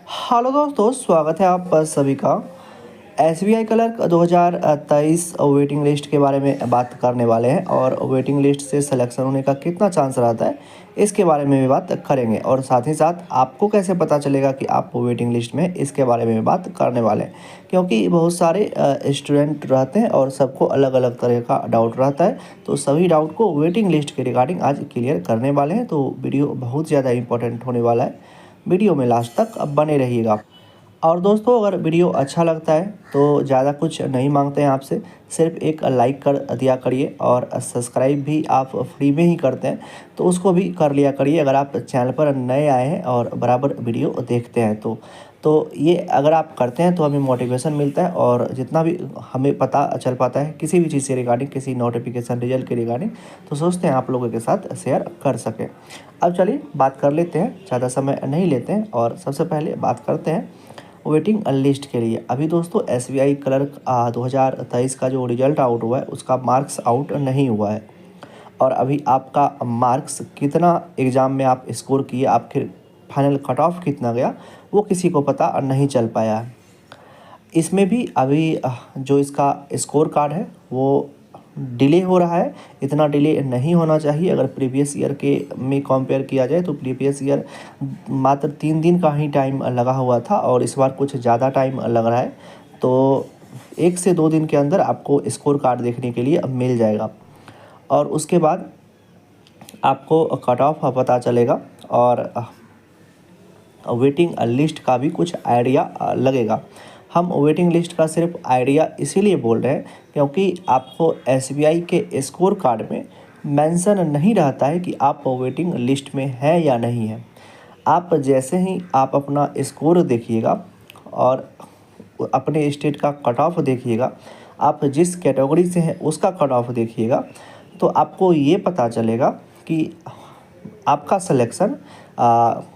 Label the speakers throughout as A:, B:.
A: Hello दोस्तों, स्वागत है आप सभी का। एसबीआई क्लर्क 2023 वेटिंग लिस्ट के बारे में बात करने वाले हैं और वेटिंग लिस्ट से सिलेक्शन होने का कितना चांस रहता है इसके बारे में भी बात करेंगे। और साथ ही साथ आपको कैसे पता चलेगा कि आप वेटिंग लिस्ट में, इसके बारे में भी बात करने वाले हैं, क्योंकि बहुत सारे स्टूडेंट रहते हैं और सबको अलग अलग तरह का डाउट रहता है। तो सभी डाउट को वेटिंग लिस्ट के रिगार्डिंग आज क्लियर करने वाले हैं। तो वीडियो बहुत ज़्यादा इंपॉर्टेंट होने वाला है, वीडियो में लास्ट तक अब बने रहिएगा। और दोस्तों, अगर वीडियो अच्छा लगता है तो ज़्यादा कुछ नहीं मांगते हैं आपसे, सिर्फ एक लाइक कर दिया करिए और सब्सक्राइब भी आप फ्री में ही करते हैं तो उसको भी कर लिया करिए अगर आप चैनल पर नए आए हैं और बराबर वीडियो देखते हैं तो ये अगर आप करते हैं तो हमें मोटिवेशन मिलता है और जितना भी हमें पता चल पाता है किसी भी चीज़ से रिगार्डिंग, किसी नोटिफिकेशन रिजल्ट के रिगार्डिंग, तो सोचते हैं आप लोगों के साथ शेयर कर सकें। अब चलिए बात कर लेते हैं, ज़्यादा समय नहीं लेते हैं और सबसे पहले बात करते हैं वेटिंग लिस्ट के लिए। अभी दोस्तों एसबीआई क्लर्क 2023 का जो रिजल्ट आउट हुआ है उसका मार्क्स आउट नहीं हुआ है और अभी आपका मार्क्स कितना एग्ज़ाम में आप स्कोर किए, आपके फाइनल कट ऑफ कितना गया, वो किसी को पता नहीं चल पाया है। इसमें भी अभी जो इसका स्कोर कार्ड है वो डिले हो रहा है। इतना डिले नहीं होना चाहिए। अगर प्रीवियस ईयर के में कंपेयर किया जाए तो प्रीवियस ईयर मात्र 3 दिन का ही टाइम लगा हुआ था और इस बार कुछ ज़्यादा टाइम लग रहा है। तो 1 से 2 दिन के अंदर आपको स्कोर कार्ड देखने के लिए मिल जाएगा और उसके बाद आपको कट ऑफ पता चलेगा और वेटिंग लिस्ट का भी कुछ आइडिया लगेगा। हम वेटिंग लिस्ट का सिर्फ आइडिया इसीलिए बोल रहे हैं क्योंकि आपको एसबीआई के स्कोर कार्ड में मेंशन नहीं रहता है कि आप वेटिंग लिस्ट में हैं या नहीं है। आप जैसे ही आप अपना स्कोर देखिएगा और अपने स्टेट का कट ऑफ देखिएगा, आप जिस कैटेगरी से हैं उसका कट ऑफ देखिएगा, तो आपको ये पता चलेगा कि आपका सिलेक्शन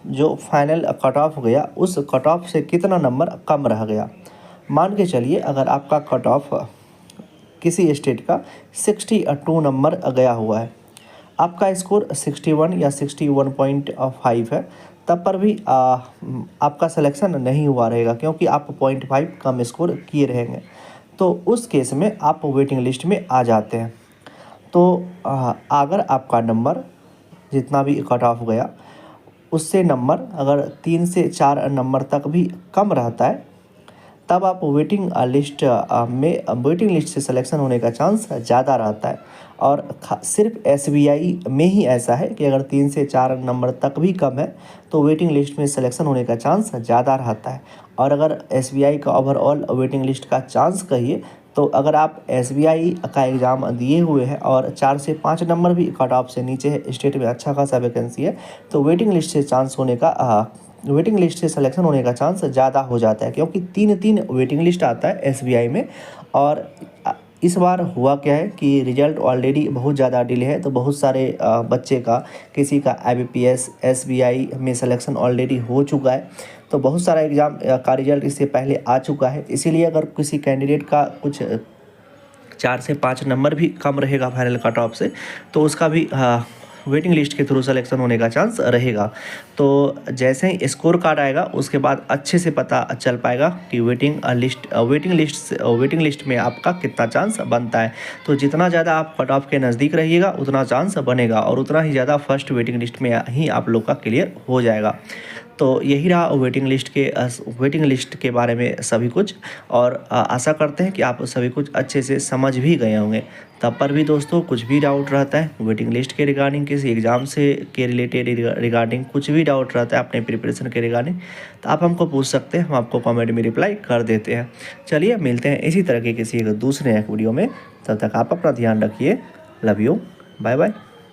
A: जो फाइनल कट ऑफ गया उस कट ऑफ से कितना नंबर कम रह गया। मान के चलिए अगर आपका कट ऑफ किसी स्टेट का 62 नंबर गया हुआ है, आपका स्कोर 61 या 61.5 है, तब पर भी आपका सिलेक्शन नहीं हुआ रहेगा क्योंकि आप 0.5 कम स्कोर किए रहेंगे। तो उस केस में आप वेटिंग लिस्ट में आ जाते हैं। तो अगर आपका नंबर जितना भी कट ऑफ गया उससे नंबर अगर 3 से 4 नंबर तक भी कम रहता है तब आप वेटिंग लिस्ट से सिलेक्शन होने का चांस ज़्यादा रहता है। और सिर्फ एसबीआई में ही ऐसा है कि अगर 3 से 4 नंबर तक भी कम है तो वेटिंग लिस्ट में सिलेक्शन होने का चांस ज़्यादा रहता है। और अगर एसबीआई का ओवरऑल वेटिंग लिस्ट का चांस कहिए तो अगर आप एसबीआई का एग्ज़ाम दिए हुए हैं और 4 से 5 नंबर भी कट ऑफ से नीचे है, स्टेट में अच्छा खासा वैकेंसी है, तो वेटिंग लिस्ट से सिलेक्शन होने का चांस ज़्यादा हो जाता है क्योंकि 3 वेटिंग लिस्ट आता है एसबीआई में। और इस बार हुआ क्या है कि रिजल्ट ऑलरेडी बहुत ज़्यादा डिले है, तो बहुत सारे बच्चे का, किसी का आईबीपीएस एसबीआई में सिलेक्शन ऑलरेडी हो चुका है। तो बहुत सारा एग्ज़ाम का रिजल्ट इससे पहले आ चुका है। इसीलिए अगर किसी कैंडिडेट का कुछ 4 से 5 नंबर भी कम रहेगा फाइनल कट ऑफ से तो उसका भी वेटिंग लिस्ट के थ्रू सिलेक्शन होने का चांस रहेगा। तो जैसे ही स्कोर कार्ड आएगा उसके बाद अच्छे से पता चल पाएगा कि वेटिंग लिस्ट में आपका कितना चांस बनता है। तो जितना ज़्यादा आप कट ऑफ के नज़दीक रहिएगा उतना चांस बनेगा और उतना ही ज़्यादा फर्स्ट वेटिंग लिस्ट में ही आप लोग का क्लियर हो जाएगा। तो यही रहा वेटिंग लिस्ट के बारे में सभी कुछ। और आशा करते हैं कि आप सभी कुछ अच्छे से समझ भी गए होंगे। तब पर भी दोस्तों कुछ भी डाउट रहता है वेटिंग लिस्ट के रिगार्डिंग, किसी एग्ज़ाम से के रिलेटेड रिगार्डिंग कुछ भी डाउट रहता है अपने प्रिपरेशन के रिगार्डिंग, तो आप हमको पूछ सकते हैं, हम आपको कमेंट में रिप्लाई कर देते हैं। चलिए मिलते हैं इसी तरह के किसी एक दूसरे वीडियो में। तब तक आप अपना ध्यान रखिए। Love you, bye bye.